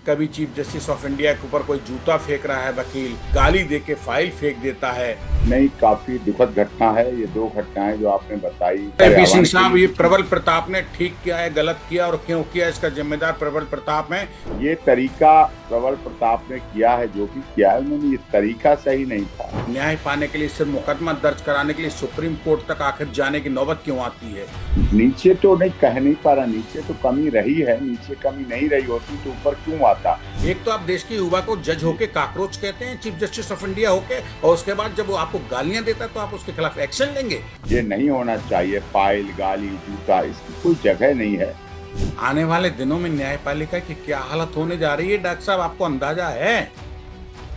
कभी chief justice of India के ऊपर कोई जूता फेंक रहा है वकील, गाली दे के फाइल फेंक देता है। नहीं, काफी दुखद घटना है। ये दो घटनाएं जो आपने बताई पी सिंह पर्यावरण के साहब, लिए ये भी प्रबल प्रताप ने ठीक किया है, गलत किया और क्यों किया, इसका जिम्मेदार प्रबल प्रताप है। ये तरीका प्रबल प्रताप ने किया है, जो भी किया है उन्होंने, ये तरीका सही नहीं था। न्याय पाने के लिए, सिर्फ मुकदमा दर्ज कराने के लिए सुप्रीम कोर्ट तक आखिर जाने की नौबत क्यों आती है? नीचे तो नहीं कह नहीं पा रहा, नीचे तो कमी रही है, नीचे कमी नहीं रही होती तो ऊपर क्यों आता। एक तो आप देश के युवा को जज होके काकरोच कहते हैं, चीफ जस्टिस ऑफ इंडिया होके, और उसके बाद जब वो आपको गालियां देता है तो आप उसके खिलाफ एक्शन लेंगे। ये नहीं होना चाहिए। फाइल, गाली, जूता, इसकी कोई जगह नहीं है। आने वाले दिनों में न्यायपालिका की क्या हालत होने जा रही है, डॉक्टर साहब, आपको अंदाजा है?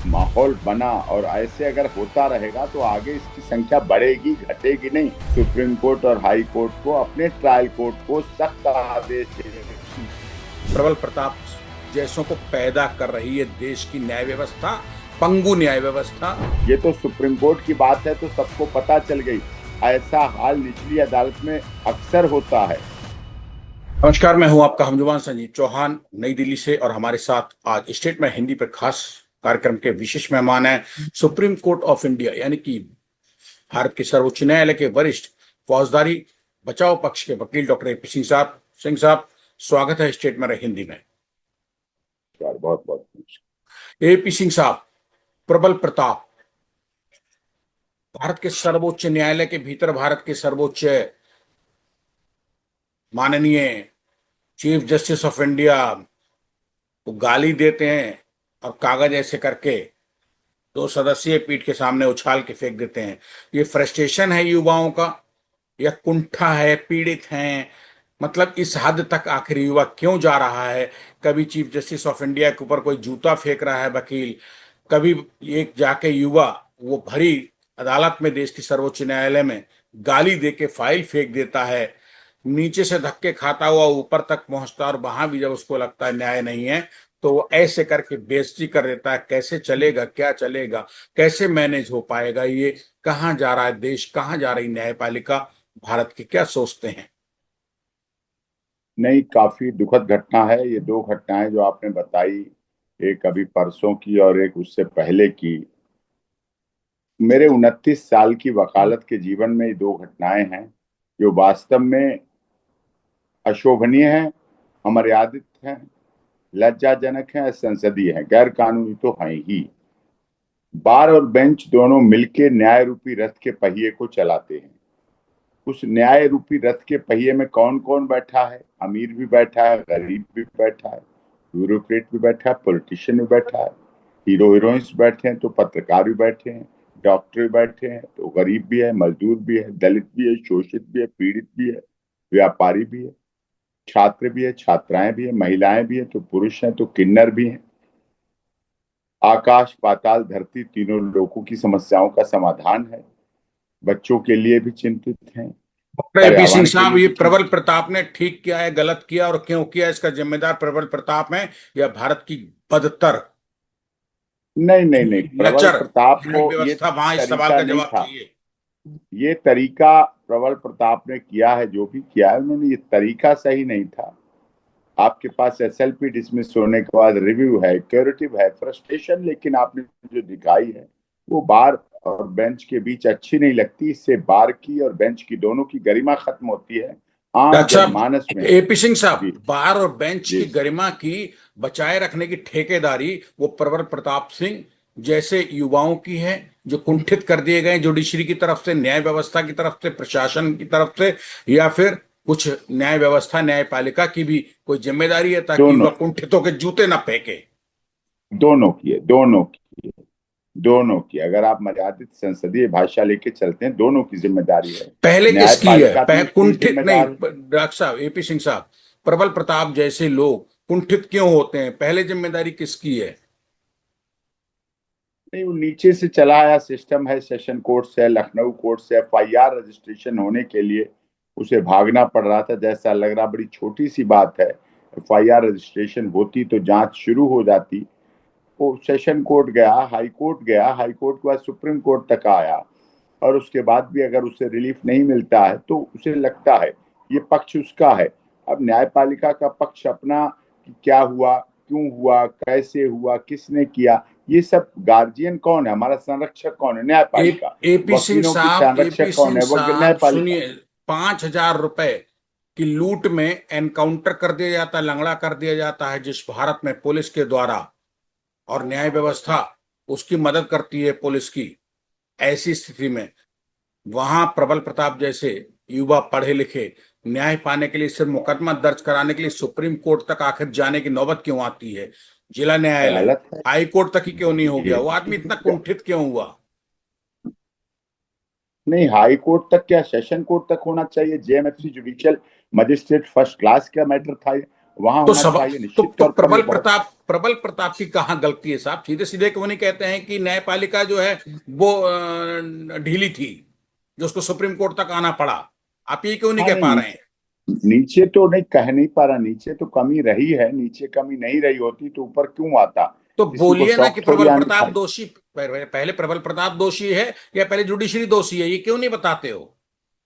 माहौल बना और ऐसे अगर होता रहेगा तो आगे इसकी संख्या बढ़ेगी, घटेगी नहीं। सुप्रीम कोर्ट और हाई कोर्ट को, अपने ट्रायल कोर्ट को सख्त आदेश देने। प्रबल प्रताप जैसों को पैदा कर रही है देश की न्याय व्यवस्था, पंगु न्याय व्यवस्था। ये तो सुप्रीम कोर्ट की बात है तो सबको पता चल गई। ऐसा हाल निचली अदालत में अक्सर होता है। नमस्कार, मैं हूं आपका हमजुबान संजीव चौहान, नई दिल्ली से, और हमारे साथ आज स्टेट में हिंदी पर खास कार्यक्रम के विशेष मेहमान हैं सुप्रीम कोर्ट ऑफ इंडिया, यानी कि भारत के सर्वोच्च न्यायालय के वरिष्ठ फौजदारी बचाव पक्ष के वकील डॉक्टर एपी सिंह साहब। सिंह साहब, स्वागत है स्टेट में हिंदी में। बहुत बहुत एपी सिंह साहब, प्रबल प्रताप भारत के सर्वोच्च न्यायालय के भीतर, भारत के सर्वोच्च माननीय चीफ जस्टिस ऑफ इंडिया को गाली देते हैं और कागज ऐसे करके 2 सदस्यीय पीठ के सामने उछाल के फेंक देते हैं। ये फ्रस्ट्रेशन है युवाओं का, या कुंठा है, पीड़ित हैं? मतलब इस हद तक आखिर युवा क्यों जा रहा है? कभी चीफ जस्टिस ऑफ इंडिया के ऊपर कोई जूता फेंक रहा है वकील, कभी एक जाके युवा वो भरी अदालत में, देश की सर्वोच्च न्यायालय में, गाली दे के फाइल फेंक देता है, नीचे से धक्के खाता हुआ ऊपर तक पहुंचता है, और वहां भी जब उसको लगता है न्याय नहीं है तो वो ऐसे करके बेइज्जती कर देता है। कैसे चलेगा, क्या चलेगा, कैसे मैनेज हो पाएगा? ये कहाँ जा रहा है देश, कहाँ जा रही न्यायपालिका भारत की, क्या सोचते हैं? नहीं, काफी दुखद घटना है। ये दो घटनाएं जो आपने बताई, एक अभी परसों की और एक उससे पहले की, मेरे 29 साल की वकालत के जीवन में ये दो घटनाएं हैं जो वास्तव में अशोभनीय हैं, अमर्यादित हैं, लज्जाजनक हैं, असंसदीय हैं, गैर कानूनी तो हैं ही। बार और बेंच दोनों मिलकर न्याय रूपी रथ के पहिए को चलाते हैं। उस न्याय रूपी रथ के पहिए में कौन कौन बैठा है? अमीर भी बैठा है, गरीब भी बैठा है, ब्यूरोक्रेट भी बैठा है, पॉलिटिशियन भी बैठा है, हीरो हीरोइंस बैठे हैं तो पत्रकार भी बैठे हैं, डॉक्टर भी बैठे हैं तो गरीब भी है, मजदूर भी है, दलित भी है, शोषित भी है, पीड़ित भी है, व्यापारी भी है, छात्र भी है, छात्राएं भी है, महिलाएं भी है तो पुरुष हैं तो किन्नर भी हैं। आकाश पाताल धरती तीनों लोगों की समस्याओं का समाधान है। बच्चों के लिए भी चिंतित हैं, डॉक्टर एपी सिंह पर्यावरण के साहब, लिए ये भी प्रबल चिंतित। प्रताप ने ठीक किया है, गलत किया और क्यों किया, इसका जिम्मेदार प्रबल प्रताप है या भारत की बदतर नहीं नहीं नहीं, प्रबल लचर प्रताप न्याय को ये व्यवस्था? वहां इस सवाल तरीका का नहीं जवाब था। चाहिए। ये तरीका प्रबल प्रताप ने किया है, जो भी किया है उन्होंने, ये तरीका सही नहीं था। आपके पास एसएलपी डिसमिस होने के बाद रिव्यू है, क्यूरेटिव है, फ्रस्ट्रेशन लेकिन आपने जो दिखाई है वो बार और बेंच के बीच अच्छी नहीं लगती। इससे बार की और बेंच की दोनों की गरिमा खत्म होती है आम डॉक्टर जनमानस साहब, में। एपी सिंह साहब, जी बार और बेंच जी। की गरिमा की बचाए रखने की ठेकेदारी वो प्रबल प्रताप सिंह जैसे युवाओं की है, जो कुंठित कर दिए गए जुडिशरी की तरफ से, न्याय व्यवस्था की तरफ से, प्रशासन की तरफ से, या फिर कुछ न्याय व्यवस्था, न्यायपालिका की भी कोई जिम्मेदारी है ताकि दोनों युवा कुंठितों के जूते ना फेंके? दोनों की है, दोनों की, दोनों की। अगर आप मर्यादित संसदीय भाषा लेके चलते हैं, दोनों की जिम्मेदारी है। पहले किसकी है? न्यायपालिका भी इसकी कुंठित नहीं, जिम्मेदार है। डॉक्टर साहब, एपी सिंह साहब, प्रबल प्रताप जैसे लोग कुंठित क्यों होते हैं? पहले जिम्मेदारी किसकी है? नहीं, वो नीचे से चला आया सिस्टम है, सेशन कोर्ट से, लखनऊ कोर्ट से एफआईआर रजिस्ट्रेशन होने के लिए उसे भागना पड़ रहा था। जैसा लग रहा बड़ी छोटी सी बात है, एफआईआर रजिस्ट्रेशन होती तो जांच शुरू हो जाती। वो सेशन कोर्ट गया, हाई कोर्ट गया, हाई कोर्ट के बाद सुप्रीम कोर्ट तक आया, और उसके बाद भी अगर उसे रिलीफ नहीं मिलता है तो उसे लगता है ये पक्ष उसका है। अब न्यायपालिका का पक्ष अपना कि क्या हुआ, क्यों हुआ, कैसे हुआ, किसने किया, ये सब गार्जियन कौन है, हमारा संरक्षक कौन है? न्यायपालिका। वकीलों की एपी संरक्षक कौन सिंह है? वो साहब न्यायपालिका। सुनिए, 5,000 रुपए की लूट में एनकाउंटर कर दिया जाता है, लंगड़ा कर दिया जाता है, जिस भारत में पुलिस के द्वारा और न्याय व्यवस्था उसकी मदद करती है पुलिस की, ऐसी स्थिति में वहां प्रबल प्रताप जैसे युवा पढ़े लिखे न्याय पाने के लिए, सिर्फ मुकदमा दर्ज कराने के लिए सुप्रीम कोर्ट तक आखिर जाने की नौबत क्यों आती है? जिला न्यायालय, गलत है हाई कोर्ट तक ही क्यों नहीं हो गया? ये। वो आदमी इतना कुंठित क्यों हुआ? नहीं, हाई कोर्ट तक क्या, सेशन कोर्ट तक होना चाहिए। JMFC judicial magistrate first class का मैटर था ये, वहां तो होना सब चाहिए निश्चित तौर पर। ये बहुत प्रबल प्रताप की कहाँ गलती है साहब? सीधे सीधे क्यों नहीं कहते हैं कि न्यायपालिका जो है वो ढीली थी, जो उसको सुप्रीम कोर्ट तक आना पड़ा? आप ये क्यों नहीं हाँ कह नहीं, पा रहे नीचे हैं? नीचे तो नहीं, कह नहीं पा रहा, नीचे तो कमी रही है, नीचे कमी नहीं रही होती तो ऊपर क्यों आता? तो किसी को बोलिए ना कि शौक थोड़ी प्रबल आनी प्रताप था। दोषी, पहले प्रबल प्रताप दोषी है या पहले जुडिशरी दोषी है? ये क्यों नहीं बताते हो?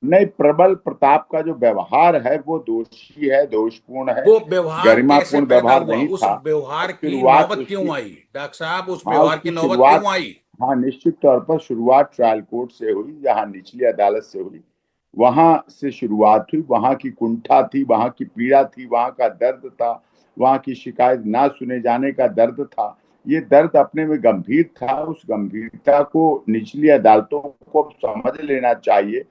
नहीं, प्रबल प्रताप का जो व्यवहार है वो दोषी है, दोषपूर्ण है, वो व्यवहार कैसे गरिमापूर्ण पैदा व्यवहार हुआ? नहीं उस था। और व्यवहार की शुरुआत नौबत क्यों उसकी, आई डॉक्टर साहब? उस हाँ व्यवहार की उसकी नौबत क्यों शुरुआत, आई? हाँ निश्चित तौर पर शुरुआत ट्रायल कोर्ट से हुई, जहाँ निचली अदालत से हुई। वहां से शुरुआत हुई, वहां की कुंठा थी, वहां की पीड़ा थी, वहां का दर्द था, वहां की शिकायत ना सुने जाने का दर्द था। ये दर्द अपने में गंभीर था, उस गंभीरता को निचली अदालतों को समझ लेना चाहिए।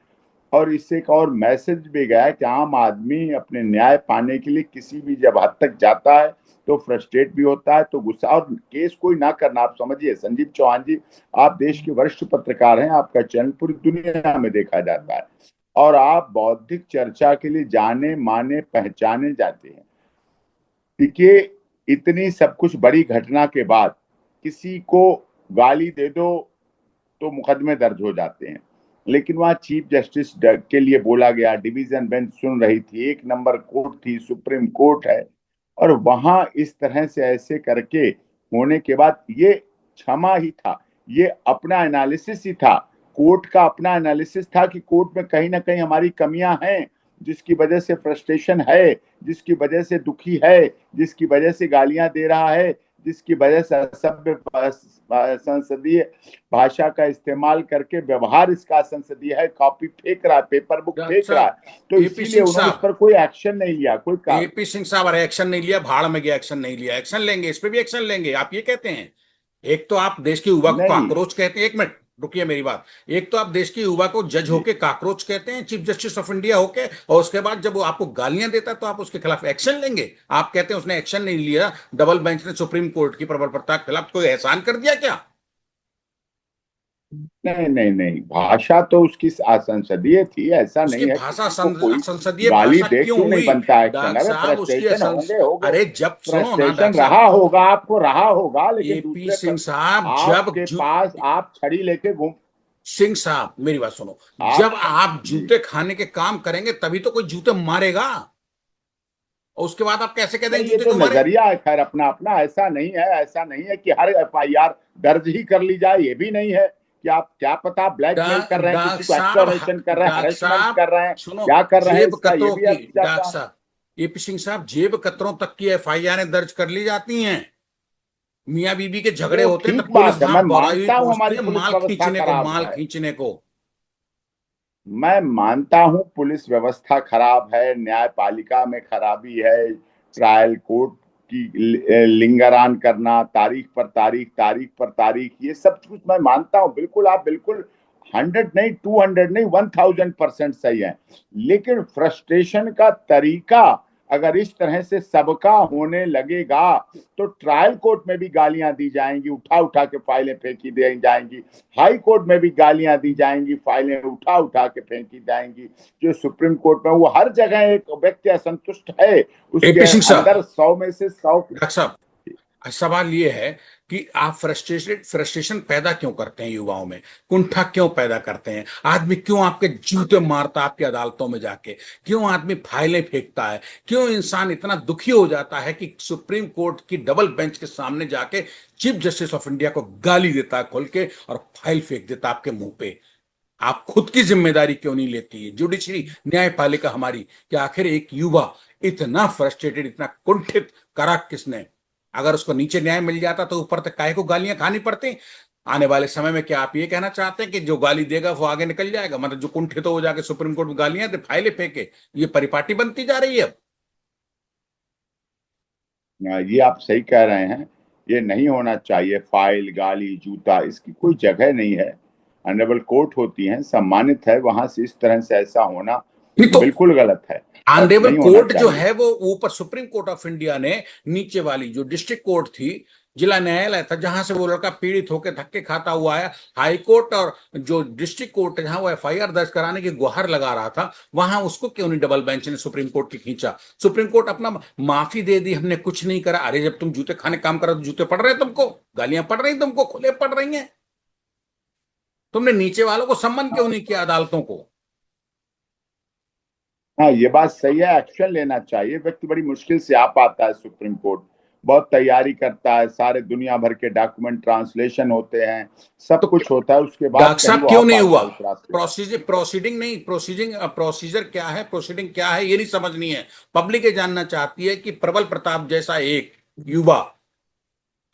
और इससे एक और मैसेज भी गया है कि आम आदमी अपने न्याय पाने के लिए किसी भी जब हद तक जाता है तो फ्रस्ट्रेट भी होता है, तो गुस्सा, और केस कोई ना करना। आप समझिए संजीव चौहान जी, आप देश के वरिष्ठ पत्रकार हैं, आपका चैनल पूरी दुनिया में देखा जाता है, और आप बौद्धिक चर्चा के लिए जाने माने पहचाने जाते हैं। देखिए, इतनी सब कुछ बड़ी घटना के बाद किसी को गाली दे दो तो मुकदमे दर्ज हो जाते हैं, लेकिन वहां चीफ जस्टिस के लिए बोला गया, डिवीजन बेंच सुन रही थी, एक नंबर कोर्ट थी, सुप्रीम कोर्ट है, और वहां इस तरह से ऐसे करके होने के बाद ये क्षमा ही था, ये अपना एनालिसिस ही था, कोर्ट का अपना एनालिसिस था कि कोर्ट में कहीं ना कहीं हमारी कमियां हैं, जिसकी वजह से फ्रस्ट्रेशन है, जिसकी वजह से दुखी है, जिसकी वजह से गालियां दे रहा है, जिसकी वजह से असभ्य संसदीय भाषा का इस्तेमाल करके व्यवहार इसका संसदीय है, कॉपी फेंक रहा है, पेपर बुक डॉक्टर फेंक रहा साहब, है, तो एपी इसीलिए सिंह उन्होंने इस साहब, पर कोई एक्शन नहीं लिया, कोई का। एपी सिंह साहब, अरे एक्शन नहीं लिया, भाड़ में गया, एक्शन नहीं लिया, एक्शन लेंगे, इस पे भी एक्शन लेंगे, आप ये कहते हैं? एक तो आप देश के युवा को नहीं काकरोच कहते हैं, एक मिनट रुकिए मेरी बात। एक तो आप देश के युवा को जज जी, होके काकरोच कहते हैं, चीफ जस्टिस ऑफ इंडिया होके, और उसके बाद जब वो आपको गालियां देता है तो आप उसके खिलाफ एक्शन लेंगे? आप कहते हैं उसने एक्शन नहीं लिया, डबल बेंच ने सुप्रीम कोर्ट की प्रबल प्रताप के खिलाफ कोई एहसान कर दिया क्या? नहीं नहीं नहीं, भाषा तो उसकी संसदीय थी, ऐसा उसकी नहीं है भाषा किसी को कोई संसदीय गाली भाषा दे क्यों क्यों नहीं हुई? बनता एक्शन। डॉक्टर अरे साहब उसकी फ्रस्ट्रेशन होंगे, अरे जब सुनो ना फ्रस्ट्रेशन डॉक्टर साहब, रहा होगा, आपको रहा होगा, लेकिन एपी दूसरे सिंह पर साहब जब आपके पास आप छड़ी लेके घूम, सिंह साहब मेरी बात सुनो, जब आप आप जी। जूते खाने के काम करेंगे तभी तो कोई जूते मारेगा, और उसके बाद आप कैसे कह देंगे नहीं, ये जूते तो क्यों मारे? नजरिया है, खैर अपना अपना, ऐसा नहीं है, ऐसा नहीं है कि हर एफआईआर दर्ज ही कर ली जाए, ये भी नहीं है कि आप क्या पता ब्लैकमेल कर रहे हैं, डॉक्टर किसी को साहब, एक्सटॉर्शन कर रहे हैं, डॉक्टर हरेसमेंट साहब कर रहे हैं, सुनो, क्या कर रहे हैं, जेब इसका ये कतरों भी की, अर्थ डॉक्टर जाता है। साहब, एपी सिंह साहब, जेब कतरों तक की एफआईआर दर्ज कर ली जाती हैं। मियाँ बीबी के झगड़े वो होते हैं तब ठीक पुलिस बात है, वहां मैं दौड़ाई हुई मानता हूं पहुंचती हमारी है, पुलिस व्यवस्था खराब माल है, खींचने को। मैं मानता हूं पुलिस व्यवस्था खराब है, न्यायपालिका में खराबी है, ट्रायल कोर्ट की लिंगरान करना, तारीख पर तारीख, तारीख पर तारीख, ये सब कुछ मैं मानता हूं, बिल्कुल आप बिल्कुल 100 नहीं, 200 नहीं, 1000% सही है। लेकिन फ्रस्ट्रेशन का तरीका अगर इस तरह से सबका होने लगेगा तो ट्रायल कोर्ट में भी गालियां दी जाएंगी, उठा उठा के फाइलें फेंकी दे जाएंगी, हाई कोर्ट में भी गालियां दी जाएंगी, फाइलें उठा उठा के फेंकी जाएंगी, जो सुप्रीम कोर्ट में, वो हर जगह एक व्यक्ति असंतुष्ट है, उसके एपी सिंह साहब, अंदर 100 में से 100। डॉक्टर साहब, सवाल ये है कि आप फ्रस्ट्रेशन पैदा क्यों करते हैं युवाओं में? कुंठा क्यों पैदा करते हैं? आदमी क्यों आपके जूते मारता है आपकी अदालतों में जाके? क्यों आदमी फाइलें फेंकता है? क्यों इंसान इतना दुखी हो जाता है कि सुप्रीम कोर्ट की डबल बेंच के सामने जाके चीफ जस्टिस ऑफ इंडिया को गाली देता है खोल के, और फाइल फेंक देता है आपके मुंह पे? आप खुद की जिम्मेदारी क्यों नहीं लेती है जुडिशरी, न्यायपालिका हमारी, कि आखिर एक युवा इतना फ्रस्ट्रेटेड, इतना कुंठित करा किसने? अगर उसको नीचे न्याय मिल जाता तो ऊपर तक काहे को गालियां खानी पड़ती। आने वाले समय में क्या आप ये कहना चाहते हैं कि जो गाली देगा वो आगे निकल जाएगा, मतलब जो कुंठित हो जाके सुप्रीम कोर्ट में गालियां दे, फाइलें फेंके, ये परिपाटी बनती जा रही है अब। ये आप सही कह रहे हैं। ये नहीं होना चाहिए, फाइल गाली जूता इसकी कोई जगह नहीं है। ऑनरेबल कोर्ट होती हैं, सम्मानित है, वहां से इस तरह से ऐसा होना नहीं तो बिल्कुल गलत है और ऑनरेबल नहीं होना कोर्ट जो चाहिए। है वो ऊपर सुप्रीम कोर्ट ऑफ इंडिया ने, नीचे वाली जो डिस्ट्रिक्ट कोर्ट थी, जिला न्यायालय था जहां से वो लड़का पीड़ित होकर धक्के खाता हुआ आया, हाई कोर्ट और जो डिस्ट्रिक्ट कोर्ट है जहां वो एफआईआर दर्ज कराने की गुहार लगा रहा था, वहां उसको क्यों नहीं डबल बेंच ने सुप्रीम कोर्ट की खींचा। सुप्रीम कोर्ट अपना माफी दे दी, हमने कुछ नहीं करा। अरे जब तुम जूते खाने काम करो तो जूते पड़ रहे हैं तुमको, गालियां पड़ रही तुमको, खुले पड़ रही हैं, तुमने नीचे वालों को सम्मान क्यों नहीं किया, अदालतों को। हाँ, ये बात सही है, एक्शन लेना चाहिए। व्यक्ति बड़ी मुश्किल से आ पाता है सुप्रीम कोर्ट, बहुत तैयारी करता है, सारे दुनिया भर के डॉक्यूमेंट ट्रांसलेशन होते हैं, सब तो कुछ होता है, उसके बाद डॉक्टर कहीं साहब वो आ क्यों नहीं पाता हुआ। है उस रास्ते पर। प्रोसीजर प्रोसीडिंग नहीं, प्रोसीजर क्या है, प्रोसीडिंग क्या है, ये नहीं समझनी है। पब्लिक ये जानना चाहती है कि प्रबल प्रताप जैसा एक युवा,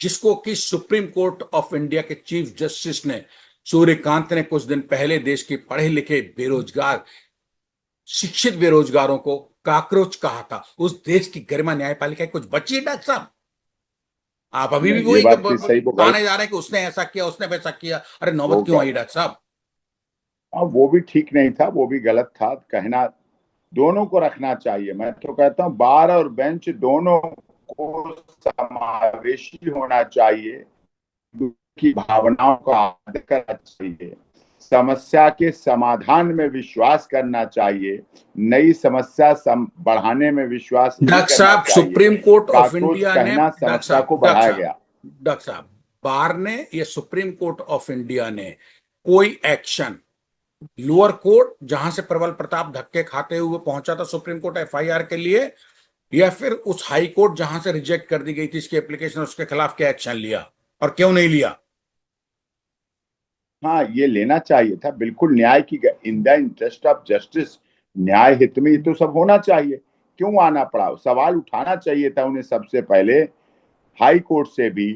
जिसको कि सुप्रीम कोर्ट ऑफ इंडिया के चीफ जस्टिस ने, सूर्यकांत ने कुछ दिन पहले देश के पढ़े लिखे बेरोजगार, शिक्षित बेरोजगारों को काकरोच कहा था, उस देश की गरिमा न्यायपालिका की कुछ बची है डॉक्टर साहब। आप अभी भी नहीं, ये वही बात भी सही, वो ताने गलत। जा रहे हैं कि उसने ऐसा किया, उसने वैसा किया। अरे वो नौबत क्यों आई ग- डॉक्टर साहब। वो भी ठीक नहीं था, वो भी गलत था कहना। दोनों को रखना चाहिए, मैं तो कहता हूँ बार और बेंच दोनों को समावेशी होना चाहिए, की भावनाओं का आदर करना चाहिए, समस्या के समाधान में विश्वास करना चाहिए, नई समस्या बढ़ाने में विश्वास नहीं डॉक्टर करना साहब चाहिए। Supreme court of cockroach India ने, कहना डॉक्टर समस्या साहब को डॉक्टर बढ़ाया साहब गया। डॉक्टर साहब बार ने, ये सुप्रीम कोर्ट ऑफ इंडिया ने कोई एक्शन, लोअर कोर्ट जहां से प्रबल प्रताप धक्के खाते हुए पहुंचा था सुप्रीम कोर्ट एफआईआर के लिए, या फिर उस हाई कोर्ट जहां से रिजेक्ट कर दी गई थी इसकी एप्लीकेशन, उसके खिलाफ क्या एक्शन लिया और क्यों नहीं लिया। हाँ, ये लेना चाहिए था बिल्कुल, न्याय की in the interest of justice, न्याय हित में ये तो सब होना चाहिए। क्यों आना पड़ा, सवाल उठाना चाहिए था उन्हें सबसे पहले, हाई कोर्ट से भी,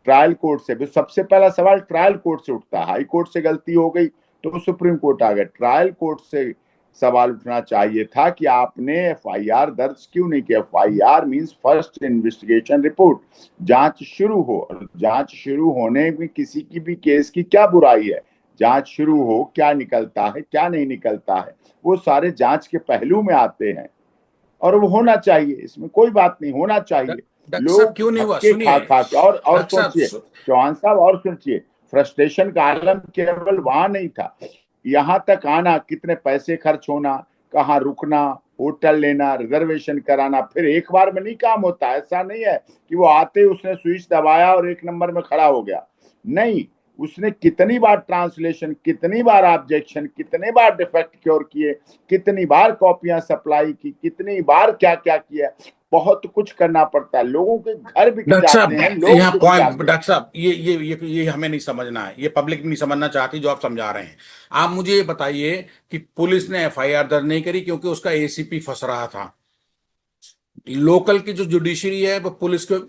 ट्रायल कोर्ट से भी। सबसे पहला सवाल ट्रायल कोर्ट से उठता है, हाई कोर्ट से गलती हो गई तो सुप्रीम कोर्ट आ गया, ट्रायल कोर्ट से सवाल उठना चाहिए था कि आपने एफआईआर दर्ज क्यों नहीं किया। FIR means first investigation report, जांच शुरू हो, और जांच शुरू होने में किसी की भी केस की क्या बुराई है। जांच शुरू हो, क्या निकलता है क्या नहीं निकलता है, वो सारे जांच के पहलू में आते हैं, और वो होना चाहिए, इसमें कोई बात नहीं, होना चाहिए। डॉक्टर साहब लोग क्यों नहीं हुआ, धक्के सुनिए खा खा के, और डॉक्टर साहब सोचिए चौहान साहब, और सोचिए, फ्रस्ट्रेशन का आलम केवल वहां नहीं था, यहां तक आना, कितने पैसे खर्च होना, कहाँ रुकना, होटल लेना, रिजर्वेशन कराना, फिर एक बार में नहीं काम होता। ऐसा नहीं है कि वो आते उसने स्विच दबाया और एक नंबर में खड़ा हो गया, नहीं। उसने कितनी बार ट्रांसलेशन, कितनी बार ऑब्जेक्शन, कितने बार डिफेक्ट क्योर किए, कितनी बार कॉपियां सप्लाई की, कितनी बार क्या क्या किया, बहुत कुछ करना पड़ता है। लोगों के घर बिक डॉक्टर जाते हैं, साहब लोग यहाँ बिक पॉइंट, जाते हैं। डॉक्टर साहब ये हमें नहीं समझना है, ये पब्लिक भी नहीं समझना चाहती जो आप समझा रहे हैं। आप मुझे ये बताइए कि पुलिस ने एफआईआर दर्ज नहीं करी क्योंकि उसका एसीपी फंस रहा था। लोकल की जो जुडिशरी है वो पुलिस को,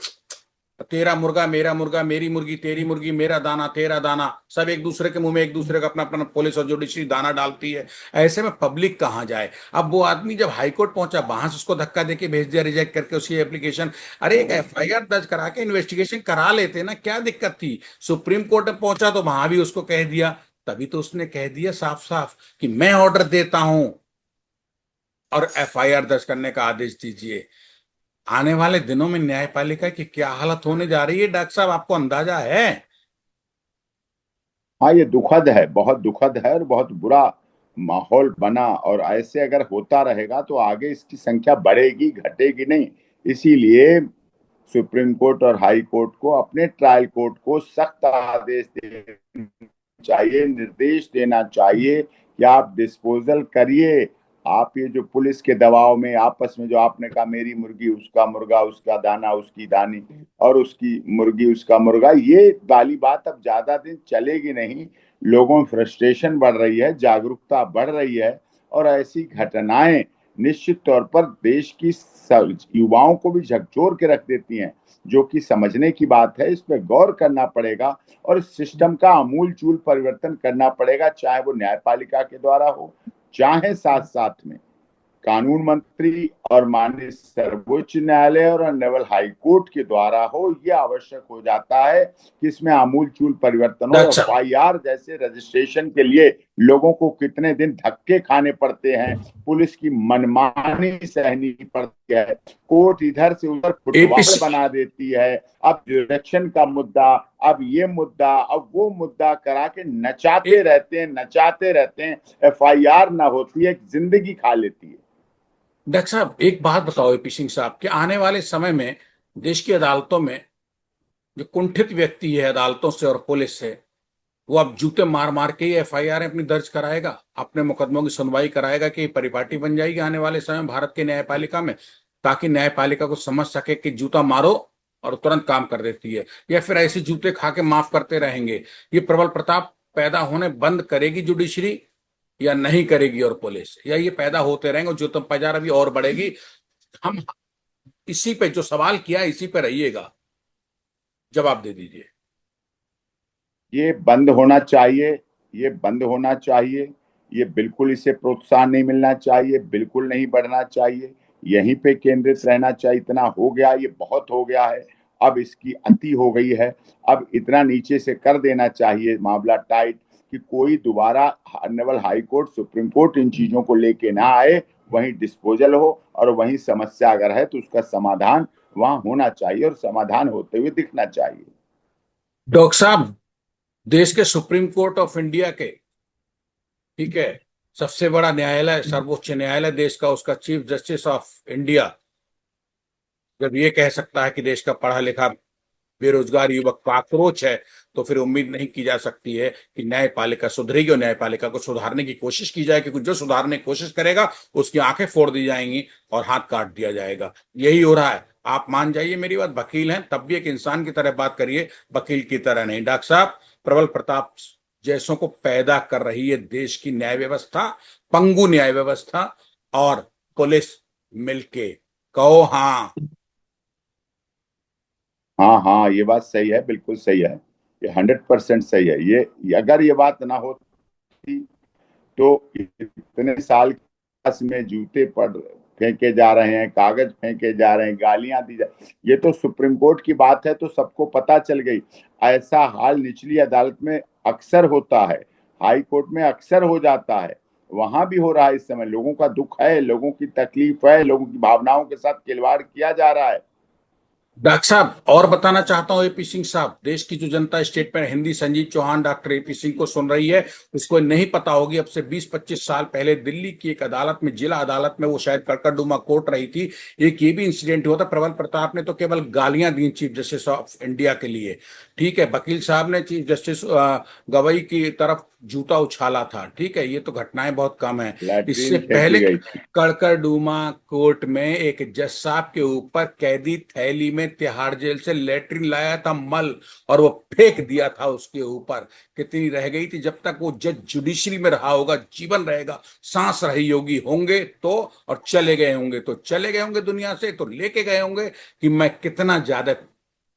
तेरा मुर्गा मेरा मुर्गा, मेरी मुर्गी तेरी मुर्गी, मेरा दाना तेरा दाना, सब एक दूसरे के मुंह में एक दूसरे का अपना अपना पुलिस और जुडिशरी दाना डालती है। ऐसे में पब्लिक कहाँ जाए। अब वो आदमी जब हाईकोर्ट पहुंचा, वहां से उसको धक्का देके भेज दिया, रिजेक्ट करके उसकी एप्लीकेशन। अरे एक एफआईआर दर्ज करा के इन्वेस्टिगेशन करा लेते ना, क्या दिक्कत थी। सुप्रीम कोर्ट में पहुंचा तो वहां भी उसको कह दिया, तभी तो उसने कह दिया साफ साफ कि मैं ऑर्डर देता हूं और एफआईआर दर्ज करने का आदेश दीजिए। आने वाले दिनों में न्यायपालिका की क्या हालत होने जा रही है डॉक्टर साहब, आपको अंदाजा है। हाँ, ये दुखद है, बहुत दुखद है, और बहुत बुरा माहौल बना, और ऐसे अगर होता रहेगा तो आगे इसकी संख्या बढ़ेगी, घटेगी नहीं। इसीलिए सुप्रीम कोर्ट और हाई कोर्ट को, अपने ट्रायल कोर्ट को सख्त आदेश देना चाहिए, निर्देश देना चाहिए कि आप डिस्पोजल करिए। आप ये जो पुलिस के दबाव में आपस में, जो आपने कहा मेरी मुर्गी उसका मुर्गा, उसका दाना उसकी दानी, और उसकी मुर्गी उसका मुर्गा, ये वाली बात अब ज्यादा दिन चलेगी नहीं। लोगों में फ्रस्ट्रेशन बढ़ रही है, जागरूकता बढ़ रही है, और ऐसी घटनाएं निश्चित तौर पर देश की युवाओं को भी झकझोर के रख देती हैं, जो कि समझने की बात है। इस पे गौर करना पड़ेगा और इस सिस्टम का आमूल चूल परिवर्तन करना पड़ेगा, चाहे वो न्यायपालिका के द्वारा हो, चाहे साथ साथ में कानून मंत्री और माननीय सर्वोच्च न्यायालय और ऑनरेबल हाई कोर्ट के द्वारा हो। यह आवश्यक हो जाता है कि इसमें आमूल चूल परिवर्तन हो। अच्छा। एफआईआर जैसे रजिस्ट्रेशन के लिए लोगों को कितने दिन धक्के खाने पड़ते हैं, पुलिस की मनमानी सहनी पड़ती है, कोर्ट इधर से उधर फुटवाल एपीसी बना देती है। अब इलेक्शन का मुद्दा, अब ये मुद्दा, अब वो मुद्दा करा के नचाते रहते हैं, नचाते रहते हैं। एफआईआर ना होती है, जिंदगी खा लेती है। डॉक्टर साहब एक बात बताओ, एपी सिंह साहब, कि आने वाले समय में देश की अदालतों में जो कुंठित व्यक्ति है अदालतों से और पुलिस से, वो अब जूते मार मार के ही एफआईआर अपनी दर्ज कराएगा, अपने मुकदमों की सुनवाई कराएगा, कि परिपाटी बन जाएगी आने वाले समय में भारत की न्यायपालिका में, ताकि न्यायपालिका को समझ सके कि जूता मारो और तुरंत काम कर देती है, या फिर ऐसे जूते खा के माफ करते रहेंगे? ये प्रबल प्रताप पैदा होने बंद करेगी जुडिशरी या नहीं करेगी, और पुलिस, या ये पैदा होते रहेंगे, जो तुम बाजार अभी और बढ़ेगी? हम इसी पे जो सवाल किया है, इसी पे रहिएगा, जवाब दे दीजिए। ये बंद होना चाहिए, ये बंद होना चाहिए। ये बिल्कुल, इसे प्रोत्साहन नहीं मिलना चाहिए, बिल्कुल नहीं बढ़ना चाहिए। यहीं पे केंद्रित रहना चाहिए। इतना हो गया, ये बहुत हो गया है। अब इसकी अति हो गई है। अब इतना नीचे से कर देना चाहिए मामला टाइट, कि कोई दोबारा honourable high court, supreme court इन चीजों को लेके ना आए। वहीं डिस्पोजल हो, और वहीं समस्या अगर है तो उसका समाधान वहां होना चाहिए, और समाधान होते हुए दिखना चाहिए। डॉक्टर साहब, देश के सुप्रीम कोर्ट ऑफ इंडिया के, ठीक है, सबसे बड़ा न्यायालय, सर्वोच्च न्यायालय देश का, उसका चीफ जस्टिस ऑफ इंडिया जब ये कह सकता है कि देश का पढ़ा लिखा बेरोजगार युवक काकरोच है, तो फिर उम्मीद नहीं की जा सकती है कि न्यायपालिका सुधरेगी और न्यायपालिका को सुधारने की कोशिश की जाए, क्योंकि जो सुधारने की कोशिश करेगा उसकी आंखें फोड़ दी जाएंगी और हाथ काट दिया जाएगा। यही हो रहा है। आप मान जाइए मेरी बात, वकील हैं तब भी एक इंसान की तरह बात करिए, वकील की तरह नहीं। डॉक्टर साहब, प्रबल प्रताप जैसों को पैदा कर रही है देश की न्याय व्यवस्था, पंगु न्याय व्यवस्था और पुलिस मिलके। कहो हाँ। हाँ हाँ, ये बात सही है, बिल्कुल सही है। ये 100% सही है। ये अगर ये बात ना होती तो इतने साल क्लास में जूते पड़ फेंके जा रहे हैं, कागज फेंके जा रहे हैं, गालियां दी जा, ये तो सुप्रीम कोर्ट की बात है तो सबको पता चल गई। ऐसा हाल निचली अदालत में अक्सर होता है, हाई कोर्ट में अक्सर हो जाता है, वहां भी हो रहा है। इस समय लोगों का दुख है, लोगों की तकलीफ है, लोगों की भावनाओं के साथ खिलवाड़ किया जा रहा है। डॉक्टर साहब और बताना चाहता हूं, एपी सिंह साहब, देश की जो जनता स्टेट में हिंदी संजीव चौहान डॉक्टर एपी सिंह को सुन रही है, उसको नहीं पता होगी, अब से 20-25 साल पहले दिल्ली की एक अदालत में, जिला अदालत में, वो शायद कड़कड़डुमा कोर्ट रही थी, एक ये भी इंसिडेंट हुआ था। प्रबल प्रताप ने तो केवल गालियां दी चीफ जस्टिस ऑफ इंडिया के लिए, ठीक है, वकील साहब ने चीफ जस्टिस गवई की तरफ जूता उछाला था, ठीक है, ये तो घटनाएं बहुत कम है। इससे लैट्रीन फेंकी पहले गई थी। कड़कड़डूमा कोर्ट में एक जज साहब के ऊपर कैदी थैली में तिहाड़ जेल से लेटरिन लाया था मल, और वो फेंक दिया था उसके ऊपर। कितनी रह गई थी, जब तक वो जज जुडिशरी में रहा होगा, जीवन रहेगा, सांस रही होगी, होंगे तो, और चले गए होंगे तो चले गए होंगे दुनिया से, तो लेके गए होंगे कि मैं कितना ज्यादा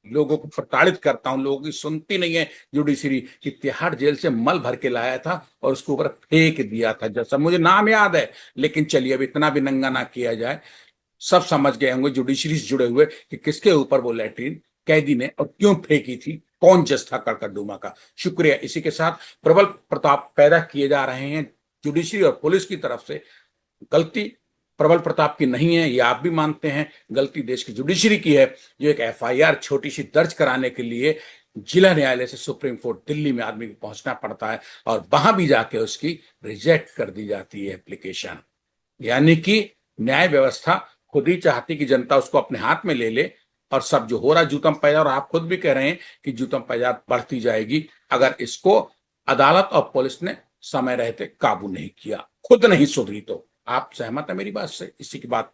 लोगों को प्रताड़ित करता हूं, लोगों की सुनती नहीं है जुडिशरी, कि तिहाड़ जेल से मल भर के लाया था और उसके ऊपर फेंक दिया था। जैसा मुझे नाम याद है, लेकिन चलिए अब इतना भी नंगा ना किया जाए। सब समझ गए होंगे जुडिशरी से जुड़े हुए कि किसके ऊपर वो लैट्रिन कैदी ने और क्यों फेंकी थी, कौन जज था कड़कड़डूमा का। शुक्रिया। इसी के साथ प्रबल प्रताप पैदा किए जा रहे हैं जुडिशरी और पुलिस की तरफ से। गलती प्रबल प्रताप की नहीं है, ये आप भी मानते हैं, गलती देश की जुडिशरी की है, जो एक एफआईआर छोटी सी दर्ज कराने के लिए जिला न्यायालय से सुप्रीम कोर्ट दिल्ली में आदमी को पहुंचना पड़ता है, और वहां भी जाके उसकी रिजेक्ट कर दी जाती है एप्लीकेशन। यानी कि न्याय व्यवस्था खुद ही चाहती कि जनता उसको अपने हाथ में ले ले, और सब जो हो रहा है जूतम पैदा, और आप खुद भी कह रहे हैं कि जूतम पैदा बढ़ती जाएगी अगर इसको अदालत और पुलिस ने समय रहते काबू नहीं किया, खुद नहीं सुधरी तो। आप सहमत है मेरी बात से? इसी की बात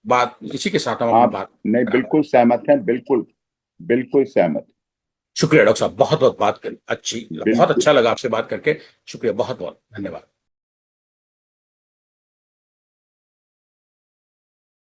बात इसी के साथ हम अपनी आप बात नहीं, खत्म बिल्कुल करें। सहमत हैं, बिल्कुल, बिल्कुल सहमत। शुक्रिया डॉक्टर साहब, बहुत बहुत बात करी अच्छी, बहुत बिल्कुल। अच्छा लगा आपसे बात करके। शुक्रिया, बहुत बहुत धन्यवाद।